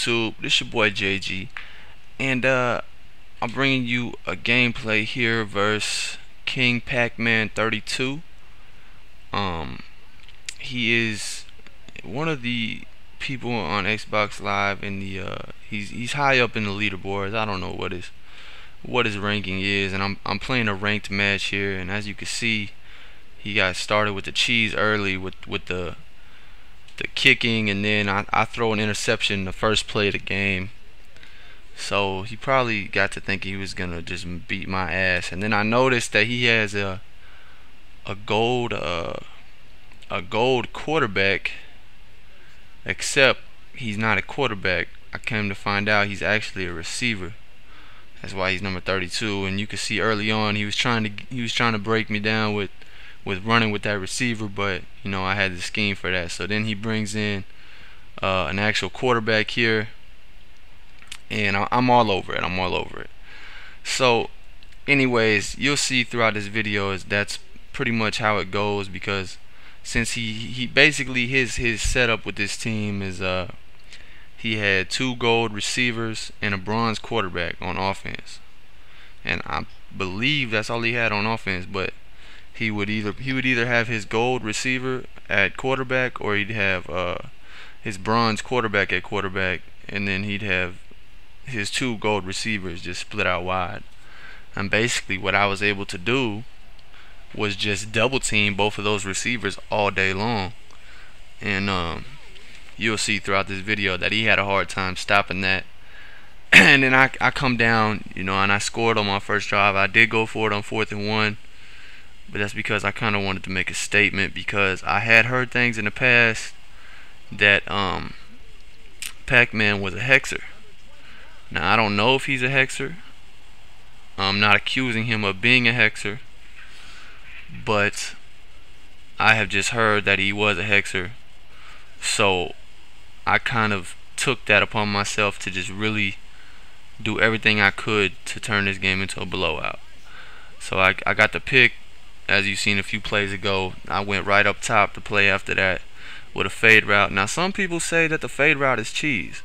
YouTube? This your boy JG, and I'm bringing you a gameplay here versus King Pac-Man 32. He is one of the people on Xbox Live in the he's high up in the leaderboards. I don't know what his ranking is, and I'm playing a ranked match here, and as you can see, he got started with the cheese early with the kicking, and then I throw an interception the first play of the game. So he probably got to think he was gonna just beat my ass, and then I noticed that he has a gold quarterback, except he's not a quarterback. I came to find out he's actually a receiver. That's why he's number 32. And you can see early on he was trying to break me down with running with that receiver, but you know, I had the scheme for that. So then he brings in an actual quarterback here, and I'm all over it. So anyways, you'll see throughout this video that's pretty much how it goes, because since he basically his setup with this team is he had 2 gold receivers and a bronze quarterback on offense, and I believe that's all he had on offense. But he would either have his gold receiver at quarterback, or he'd have his bronze quarterback at quarterback, and then he'd have his 2 gold receivers just split out wide. And basically what I was able to do was just double team both of those receivers all day long, and you'll see throughout this video that he had a hard time stopping that. And then I come down, you know, and I scored on my first drive. I did go for it on 4th and 1, but that's because I kind of wanted to make a statement, because I had heard things in the past that Pac-Man was a hexer. Now I don't know if he's a hexer. I'm not accusing him of being a hexer, but I have just heard that he was a hexer. So I kind of took that upon myself to just really do everything I could to turn this game into a blowout. So I got the pick, as you've seen a few plays ago. I went right up top to play after that with a fade route. Now some people say that the fade route is cheese,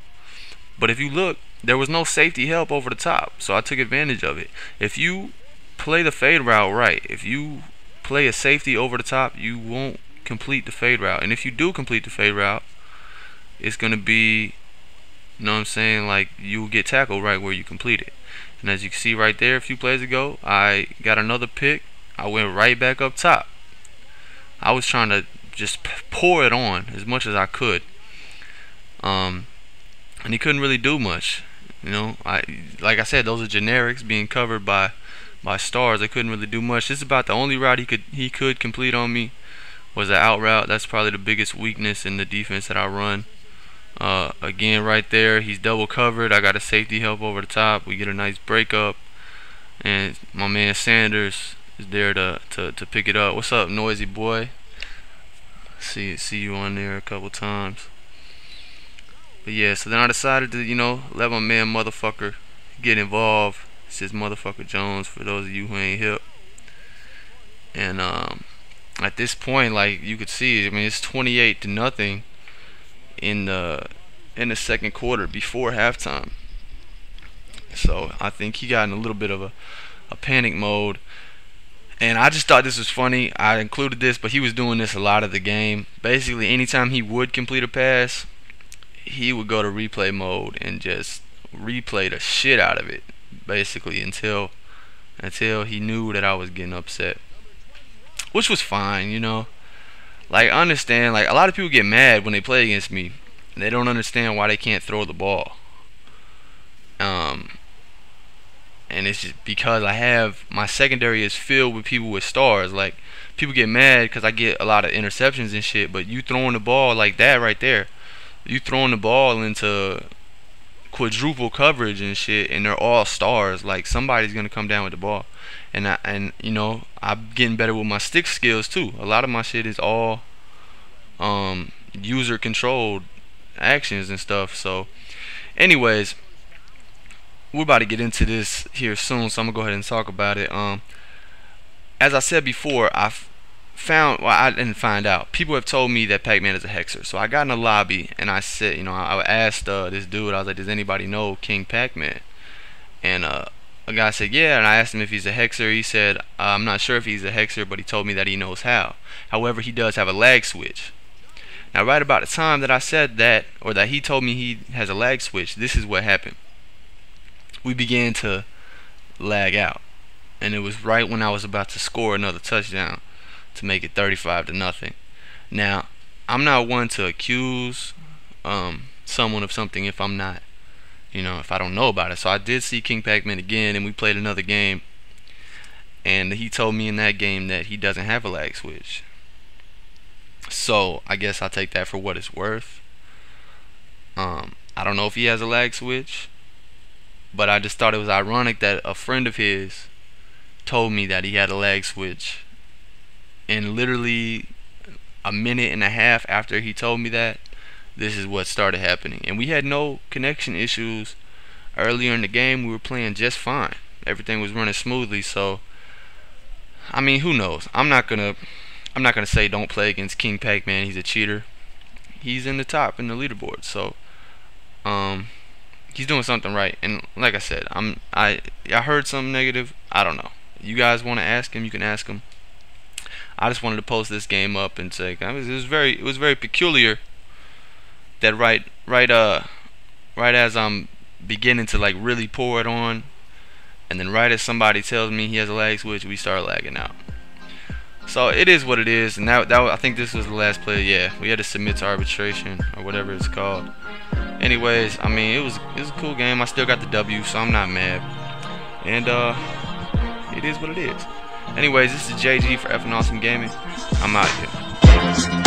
but if you look, there was no safety help over the top, so I took advantage of it. If you play the fade route right, if you play a safety over the top, you won't complete the fade route. And if you do complete the fade route, it's gonna be, you know what I'm saying, like, you'll get tackled right where you complete it. And as you can see right there, a few plays ago, I got another pick. I went right back up top. I was trying to just pour it on as much as I could, and he couldn't really do much. You know, like I said, those are generics being covered by stars. They couldn't really do much. This is about the only route he could complete on me, was an out route. That's probably the biggest weakness in the defense that I run. Again, right there, he's double covered. I got a safety help over the top. We get a nice breakup, and my man Sanders is there to pick it up. What's up, noisy boy? See you on there a couple times. But yeah, so then I decided to, you know, let my man motherfucker get involved. It's just motherfucker Jones, for those of you who ain't hip. And at this point, like you could see, I mean, it's 28-0 in the second quarter before halftime. So I think he got in a little bit of a panic mode, and I just thought this was funny. I included this, but he was doing this a lot of the game. Basically, anytime he would complete a pass, he would go to replay mode and just replay the shit out of it, basically until he knew that I was getting upset, which was fine, you know. Like, I understand, like, a lot of people get mad when they play against me, and they don't understand why they can't throw the ball. And it's just because I have, my secondary is filled with people with stars. Like, people get mad because I get a lot of interceptions and shit, but you throwing the ball like that right there, you throwing the ball into quadruple coverage and shit, and they're all stars. Like, somebody's gonna come down with the ball, and you know, I'm getting better with my stick skills too. A lot of my shit is all user controlled actions and stuff. So anyways, we're about to get into this here soon, so I'm gonna go ahead and talk about it. As I said before, well, I didn't find out. People have told me that Pac-Man is a hexer. So I got in a lobby and I said, you know, I asked this dude, I was like, does anybody know King Pac-Man? And a guy said, yeah, and I asked him if he's a hexer. He said, I'm not sure if he's a hexer, but he told me that he knows how. However, he does have a lag switch. Now, right about the time that I said that, or that he told me he has a lag switch, this is what happened. We began to lag out. And it was right when I was about to score another touchdown to make it 35-0. Now, I'm not one to accuse someone of something if I'm not, you know, if I don't know about it. So I did see King Pac-Man again, and we played another game, and he told me in that game that he doesn't have a lag switch. So I guess I'll take that for what it's worth. I don't know if he has a lag switch, but I just thought it was ironic that a friend of his told me that he had a lag switch, and literally a minute and a half after he told me that, this is what started happening. And we had no connection issues earlier in the game. We were playing just fine. Everything was running smoothly. So I mean, who knows? I'm not gonna say don't play against King Pac-Man. He's a cheater. He's in the top in the leaderboard. So he's doing something right. And like I said, I heard something negative. I don't know. You guys want to ask him? You can ask him. I just wanted to post this game up and say it was very peculiar that right as I'm beginning to like really pour it on, and then right as somebody tells me he has a lag switch, we start lagging out. So it is what it is. And that I think this was the last play. Yeah, we had to submit to arbitration or whatever it's called. Anyways, I mean, it was a cool game. I still got the W, so I'm not mad. And it is what it is. Anyways, this is JG for FnAwesomeGaming. I'm out here.